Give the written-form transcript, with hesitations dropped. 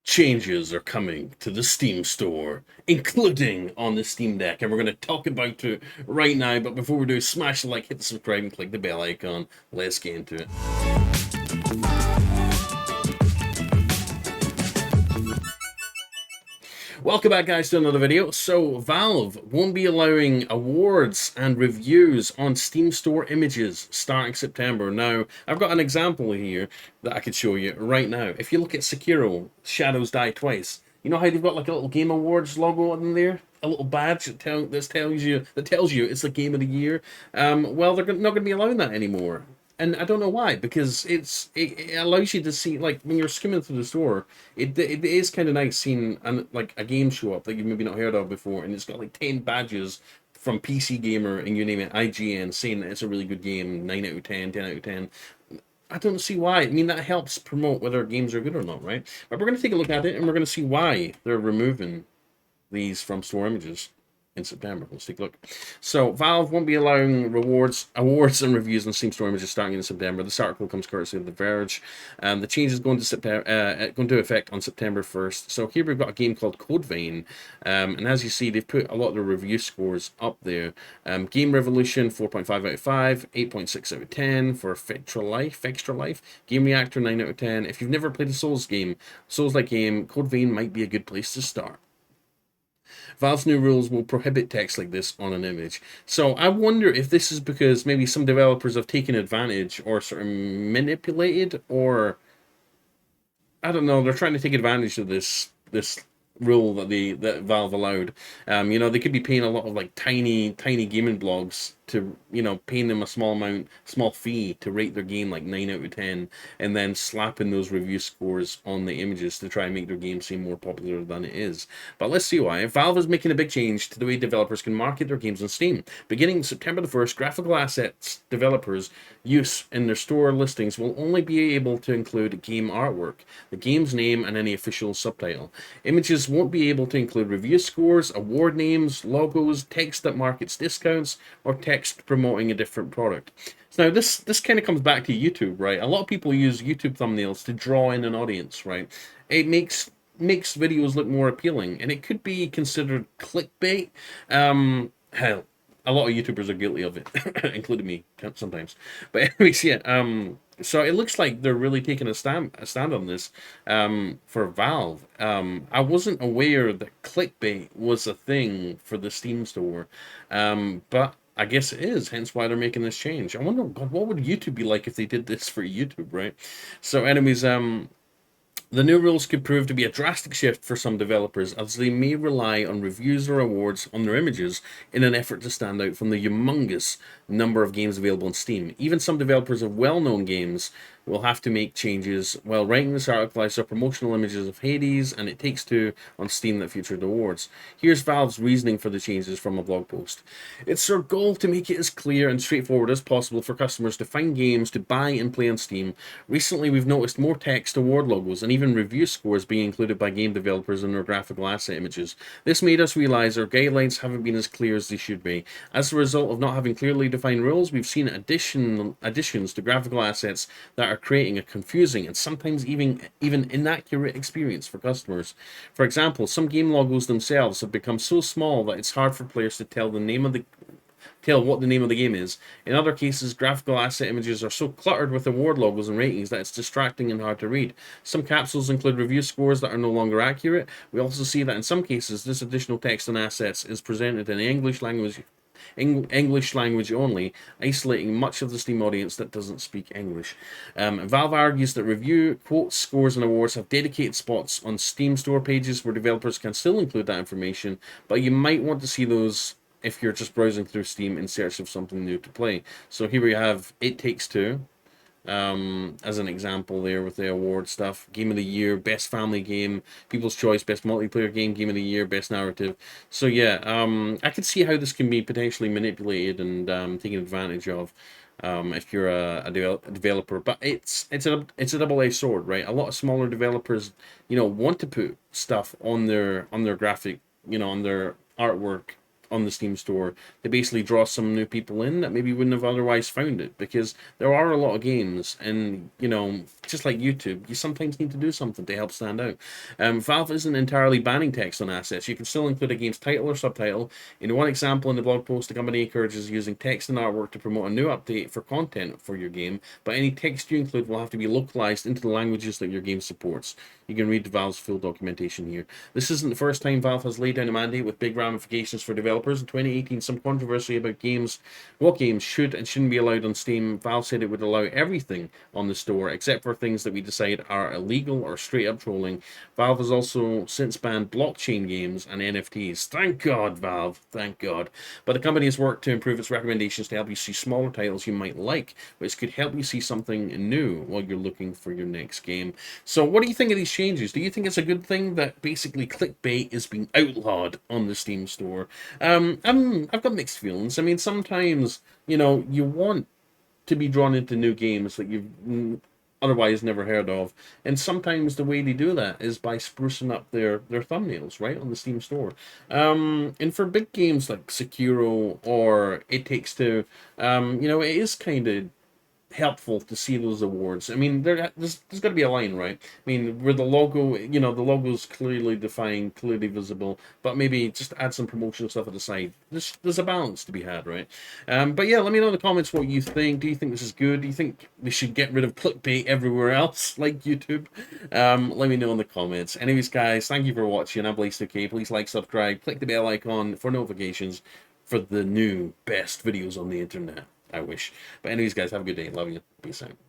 Changes are coming to the Steam store, including on the Steam Deck, and we're going to talk about it right now. But before we do, smash the like, hit the subscribe, and click the bell icon. Let's get into it. Welcome back, guys, to another video. So, Valve won't be allowing awards and reviews on Steam Store images starting September. Now, I've got an example here that I could show you right now. If you look at Sekiro, Shadows Die Twice, you know how they've got like a little Game Awards logo on there? A little badge that tells you it's the game of the year. Well, they're not going to be allowing that anymore. And I don't know why, because it allows you to see, like, when you're skimming through the store, it is kind of nice seeing like a game show up that you've maybe not heard of before, and it's got like 10 badges from PC Gamer and you name it, IGN, saying that it's a really good game, 9 out of 10, 10 out of 10. I don't see why. I mean, that helps promote whether games are good or not, right? But we're going to take a look at it, and we're going to see why they're removing these from store images in September. Let's take a look. So, Valve won't be allowing awards, and reviews on Steam Store images starting in September. This article comes courtesy of The Verge. The change is going to effect on September 1st. So here we've got a game called Code Vein, and as you see, they've put a lot of the review scores up there. Game Revolution 4.5 out of 5, 8.6 out of 10 for Extra Life. Game Reactor 9 out of 10. If you've never played a Souls-like game, Code Vein might be a good place to start. Valve's new rules will prohibit text like this on an image. So I wonder if this is because maybe some developers have taken advantage or sort of manipulated, or I don't know, they're trying to take advantage of this rule that Valve allowed. They could be paying a lot of like tiny gaming blogs to, paying them a small fee to rate their game like 9 out of 10, and then slapping those review scores on the images to try and make their game seem more popular than it is. But let's see why. Valve is making a big change to the way developers can market their games on Steam. Beginning September the 1st, graphical assets developers use in their store listings will only be able to include game artwork, the game's name, and any official subtitle. Images won't be able to include review scores, award names, logos, text that markets discounts, or text promoting a different product. So now this kind of comes back to YouTube, right? A lot of people use YouTube thumbnails to draw in an audience, right? It makes videos look more appealing, and it could be considered clickbait. Hell, a lot of YouTubers are guilty of it, including me sometimes. But anyways, yeah. So it looks like they're really taking a stand on this for Valve. I wasn't aware that clickbait was a thing for the Steam store, but I guess it is, hence why they're making this change. I wonder, God, what would YouTube be like if they did this for YouTube, right? So, anyways, the new rules could prove to be a drastic shift for some developers, as they may rely on reviews or awards on their images in an effort to stand out from the humongous number of games available on Steam. Even some developers of well-known games will have to make changes. While writing this article, I saw promotional images of Hades and It Takes Two on Steam that featured awards. Here's Valve's reasoning for the changes from a blog post. It's their goal to make it as clear and straightforward as possible for customers to find games to buy and play on Steam. Recently, we've noticed more text, award logos, and even review scores being included by game developers in their graphical asset images. This made us realize our guidelines haven't been as clear as they should be. As a result of not having clearly defined rules, we've seen additions to graphical assets that are creating a confusing and sometimes even inaccurate experience for customers. For example, some game logos themselves have become so small that it's hard for players to tell what the name of the game is. In other cases, graphical asset images are so cluttered with award logos and ratings that it's distracting and hard to read. Some capsules include review scores that are no longer accurate. We also see that in some cases, this additional text and assets is presented in English language only, isolating much of the Steam audience that doesn't speak English. Valve argues that review, quotes, scores, and awards have dedicated spots on Steam store pages where developers can still include that information, but you might want to see those if you're just browsing through Steam in search of something new to play. So here we have It Takes Two, as an example there with the award stuff. Game of the Year, Best Family Game, People's Choice, Best Multiplayer Game, Game of the Year, Best Narrative. So yeah, I could see how this can be potentially manipulated and taken advantage of if you're a developer. But it's a double-edged sword, right? A lot of smaller developers, want to put stuff on their graphic, on their artwork on the Steam store to basically draw some new people in that maybe wouldn't have otherwise found it, because there are a lot of games, and just like YouTube, you sometimes need to do something to help stand out. Valve isn't entirely banning text on assets. You can still include a game's title or subtitle. In one example in the blog post, the company encourages using text and artwork to promote a new update for content for your game, but any text you include will have to be localized into the languages that your game supports. You can read Valve's full documentation here. This isn't the first time Valve has laid down a mandate with big ramifications for developers. In 2018, some controversy about what games should and shouldn't be allowed on Steam. Valve said it would allow everything on the store except for things that we decide are illegal or straight up trolling. Valve has also since banned blockchain games and NFTs. Thank God, Valve. Thank God. But the company has worked to improve its recommendations to help you see smaller titles you might like, which could help you see something new while you're looking for your next game. So what do you think of these changes? Do you think it's a good thing that basically clickbait is being outlawed on the Steam store? I've got mixed feelings. I mean, sometimes, you want to be drawn into new games that you've otherwise never heard of, and sometimes the way they do that is by sprucing up their thumbnails, right, on the Steam store. And for big games like Sekiro or It Takes Two, it is kind of helpful to see those awards. I mean, there's got to be a line, right? I mean, where the logo's clearly defined, clearly visible, but maybe just add some promotional stuff at the side. There's a balance to be had, right? But yeah, let me know in the comments what you think. Do you think this is good? Do you think they should get rid of clickbait everywhere else, like YouTube? Let me know in the comments. Anyways, guys, thank you for watching. I'm Blaze2K. Please like, subscribe, click the bell icon for notifications for the new best videos on the internet. I wish. But anyways, guys, have a good day. Love you. Peace out.